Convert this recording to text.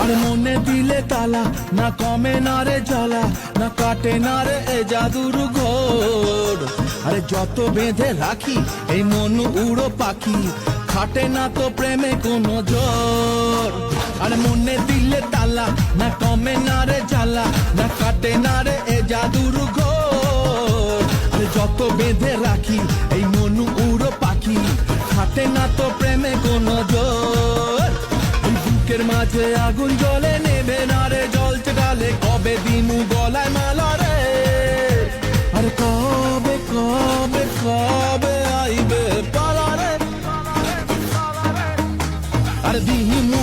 আরে মনে দিলে তালা, না কমে না রে জ্বালা, না কাটে না রে এ জাদুর ঘোর। আরে যত বেঁধে রাখি এই মন উড়ো পাখি, খাটে না তো প্রেমে কোনো জোর। আরে মনে দিলে তালা, না কমে না রে জ্বালা, না কাটে না রে এ জাদুর ঘোর। আরে যত বেঁধে রাখি এই মন উড়ো পাখি, খাটে না তো প্রেমে কোনো জোর। বুকের মাঝে আগুন জ্বলে, নেবে না রে জল ডালে, কবে দিনু গলায় মালা রে। আরে কবে কবে কবে আইবে পালা রে। আরে দিনু